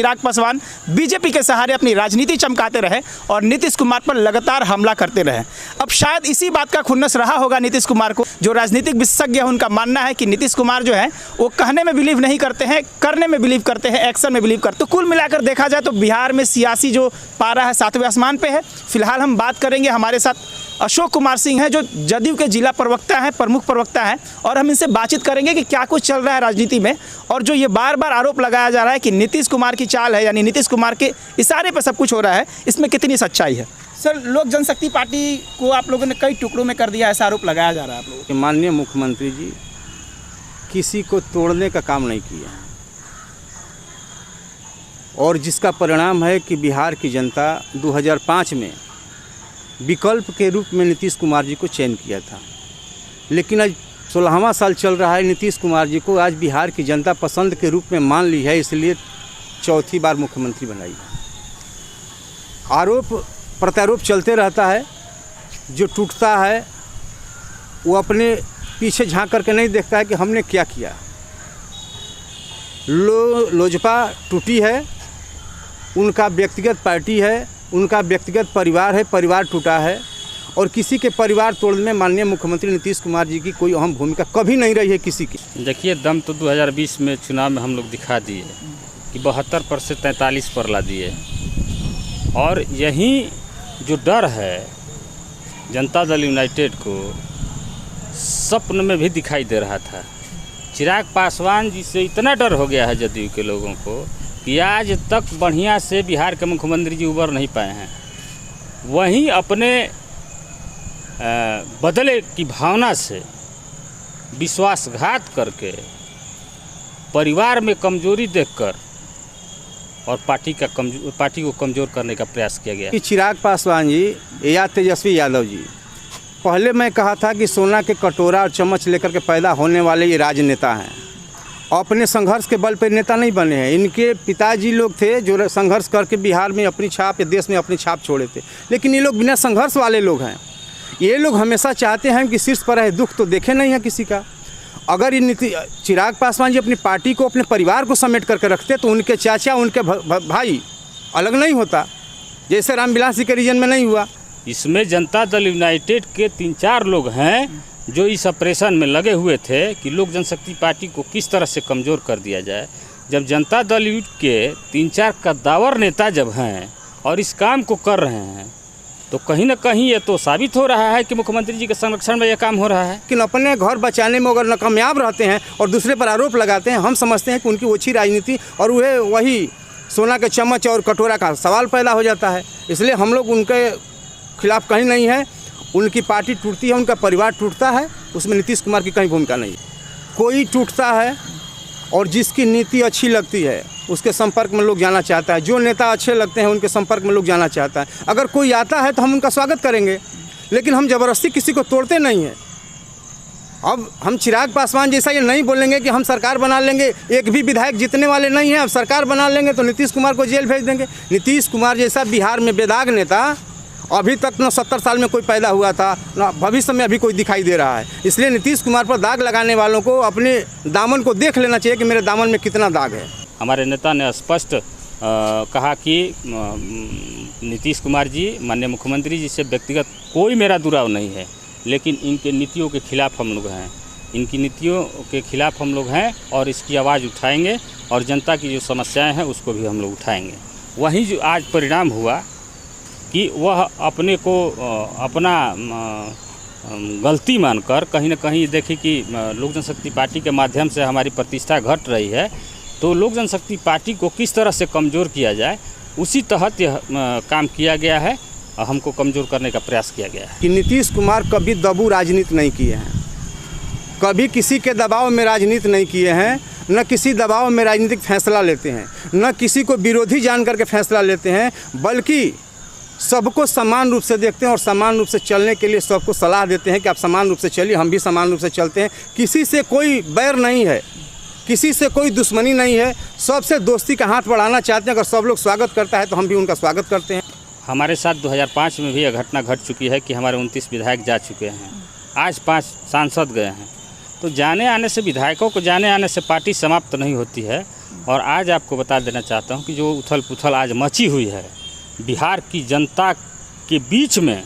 Chirag Paswan BJP के सहारे अपनी राजनीति चमकाते रहे और नीतीश कुमार पर लगातार हमला करते रहे। अब शायद इसी बात का खुन्नस रहा होगा नीतीश कुमार को। जो राजनीतिक विशेषज्ञ हैं उनका मानना है कि नीतीश कुमार जो है वो कहने में बिलीव नहीं करते हैं, करने में बिलीव करते हैं, एक्शन में बिलीव करते हैं। तो कुल मिलाकर देखा जाए तो बिहार में सियासी जो पारा है 7वें आसमान पे है। फिलहाल हम बात करेंगे, हमारे साथ अशोक कुमार सिंह हैं जो जदयू के जिला प्रवक्ता हैं, प्रमुख प्रवक्ता हैं, और हम इनसे बातचीत करेंगे कि क्या कुछ चल रहा है राजनीति में और जो ये बार बार आरोप लगाया जा रहा है कि नीतीश कुमार की चाल है, यानी नीतीश कुमार के इशारे पर सब कुछ हो रहा है, इसमें कितनी सच्चाई है। सर, लोक जनशक्ति पार्टी को आप लोगों ने कई टुकड़ों में कर दिया, ऐसा आरोप लगाया जा रहा है आप लोगों को। माननीय मुख्यमंत्री जी किसी को तोड़ने का काम नहीं किया और जिसका परिणाम है कि बिहार की जनता 2005 में विकल्प के रूप में नीतीश कुमार जी को चयन किया था, लेकिन आज 16वां साल चल रहा है, नीतीश कुमार जी को आज बिहार की जनता पसंद के रूप में मान ली है, इसलिए चौथी बार मुख्यमंत्री बनाई। आरोप प्रत्यारोप चलते रहता है, जो टूटता है वो अपने पीछे झांक करके नहीं देखता है कि हमने क्या किया। लोजपा टूटी है, उनका व्यक्तिगत पार्टी है, उनका व्यक्तिगत परिवार है, परिवार टूटा है और किसी के परिवार तोड़ने में माननीय मुख्यमंत्री नीतीश कुमार जी की कोई अहम भूमिका कभी नहीं रही है किसी की। देखिए, दम तो 2020 में चुनाव में हम लोग दिखा दिए कि 72 से 43 पर ला दिए, और यही जो डर है जनता दल यूनाइटेड को स्वप्न में भी दिखाई दे रहा था। चिराग पासवान जी से इतना डर हो गया है जदयू के लोगों को कि आज तक बढ़िया से बिहार के मुख्यमंत्री जी उबर नहीं पाए हैं। वहीं अपने बदले की भावना से विश्वासघात करके, परिवार में कमजोरी देखकर और पार्टी को कमज़ोर करने का प्रयास किया गया। चिराग पासवान जी या तेजस्वी यादव जी, पहले मैं कहा था कि सोना के कटोरा और चम्मच लेकर के पैदा होने वाले ये राजनेता हैं, अपने संघर्ष के बल पर नेता नहीं बने हैं। इनके पिताजी लोग थे जो संघर्ष करके बिहार में अपनी छाप या देश में अपनी छाप छोड़े थे, लेकिन ये लोग बिना संघर्ष वाले लोग हैं। ये लोग हमेशा चाहते हैं कि शीर्ष पर है, दुख तो देखे नहीं है किसी का। अगर ये चिराग पासवान जी अपनी पार्टी को, अपने परिवार को समेट करके रखते तो उनके चाचा, उनके भाई अलग नहीं होता, जैसे रामविलास जी के रीजन में नहीं हुआ। इसमें जनता दल यूनाइटेड के 3-4 लोग हैं जो इस ऑपरेशन में लगे हुए थे कि लोक जनशक्ति पार्टी को किस तरह से कमज़ोर कर दिया जाए। जब जनता दल यूथ के 3-4 कद्दावर नेता जब हैं और इस काम को कर रहे हैं, तो कहीं ना कहीं ये तो साबित हो रहा है कि मुख्यमंत्री जी के संरक्षण में यह काम हो रहा है। लेकिन अपने घर बचाने में अगर नाकामयाब रहते हैं और दूसरे पर आरोप लगाते हैं, हम समझते हैं कि उनकी ओछी राजनीति और वही सोना के चम्मच और कटोरा का सवाल पैदा हो जाता है। इसलिए हम लोग उनके खिलाफ कहीं नहीं है। उनकी पार्टी टूटती है, उनका परिवार टूटता है, उसमें नीतीश कुमार की कहीं भूमिका नहीं है। कोई टूटता है और जिसकी नीति अच्छी लगती है उसके संपर्क में लोग जाना चाहता है, जो नेता अच्छे लगते हैं उनके संपर्क में लोग जाना चाहता है। अगर कोई आता है तो हम उनका स्वागत करेंगे, लेकिन हम ज़बरदस्ती किसी को तोड़ते नहीं हैं। अब हम चिराग पासवान जैसा ये नहीं बोलेंगे कि हम सरकार बना लेंगे, एक भी विधायक जीतने वाले नहीं हैं, अब सरकार बना लेंगे तो नीतीश कुमार को जेल भेज देंगे। नीतीश कुमार जैसा बिहार में बेदाग नेता अभी तक न 70 साल में कोई पैदा हुआ था, न भविष्य में अभी कोई दिखाई दे रहा है। इसलिए नीतीश कुमार पर दाग लगाने वालों को अपने दामन को देख लेना चाहिए कि मेरे दामन में कितना दाग है। हमारे नेता ने स्पष्ट कहा कि नीतीश कुमार जी, माननीय मुख्यमंत्री जी से व्यक्तिगत कोई मेरा दुराव नहीं है, लेकिन इनके नीतियों के खिलाफ हम लोग हैं। इनकी नीतियों के खिलाफ हम लोग हैं और इसकी आवाज़ उठाएंगे और जनता की जो समस्याएं हैं उसको भी हम लोग उठाएंगे। वहीं जो आज परिणाम हुआ कि वह अपने को अपना गलती मानकर कहीं ना कहीं देखी कि लोक जनशक्ति पार्टी के माध्यम से हमारी प्रतिष्ठा घट रही है, तो लोक जनशक्ति पार्टी को किस तरह से कमज़ोर किया जाए, उसी तहत यह काम किया गया है। हमको कमज़ोर करने का प्रयास किया गया है। कि नीतीश कुमार कभी दबू राजनीति नहीं किए हैं, कभी किसी के दबाव में राजनीति नहीं किए हैं, न किसी दबाव में राजनीतिक फैसला लेते हैं, न किसी को विरोधी जान करके फैसला लेते हैं, बल्कि सबको समान रूप से देखते हैं और समान रूप से चलने के लिए सबको सलाह देते हैं कि आप समान रूप से चलिए, हम भी समान रूप से चलते हैं। किसी से कोई बैर नहीं है, किसी से कोई दुश्मनी नहीं है, सबसे दोस्ती का हाथ बढ़ाना चाहते हैं। अगर सब लोग स्वागत करता है तो हम भी उनका स्वागत करते हैं। हमारे साथ 2005 में भी यह घटना घट चुकी है कि हमारे 29 विधायक जा चुके हैं, आज 5 सांसद गए हैं। तो जाने आने से, विधायकों को जाने आने से पार्टी समाप्त नहीं होती है। और आज आपको बता देना चाहता हूँ कि जो उथल पुथल आज मची हुई है बिहार की जनता के बीच में,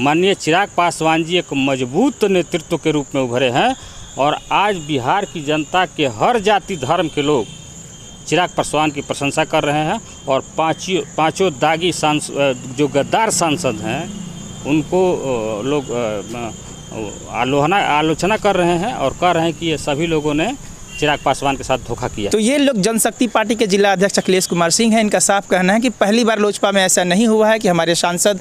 माननीय चिराग पासवान जी एक मजबूत नेतृत्व के रूप में उभरे हैं और आज बिहार की जनता के हर जाति धर्म के लोग चिराग पासवान की प्रशंसा कर रहे हैं और पांचों दागी जो गद्दार सांसद हैं उनको लोग आलोचना कर रहे हैं और कह रहे हैं कि ये सभी लोगों ने चिराग पासवान के साथ धोखा किया। तो ये लोग जनशक्ति पार्टी के जिला अध्यक्ष अखिलेश कुमार सिंह हैं। इनका साफ कहना है कि पहली बार लोजपा में ऐसा नहीं हुआ है कि हमारे सांसद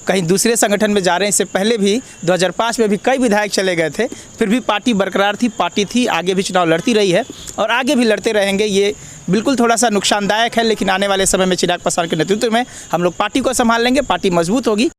कहीं दूसरे संगठन में जा रहे हैं। इससे पहले भी 2005 में भी कई विधायक चले गए थे, फिर भी पार्टी बरकरार थी, पार्टी थी, आगे भी चुनाव लड़ती रही है और आगे भी लड़ते रहेंगे। ये बिल्कुल थोड़ा सा नुकसानदायक है, लेकिन आने वाले समय में चिराग पासवान के नेतृत्व में हम लोग पार्टी को संभाल लेंगे, पार्टी मजबूत होगी।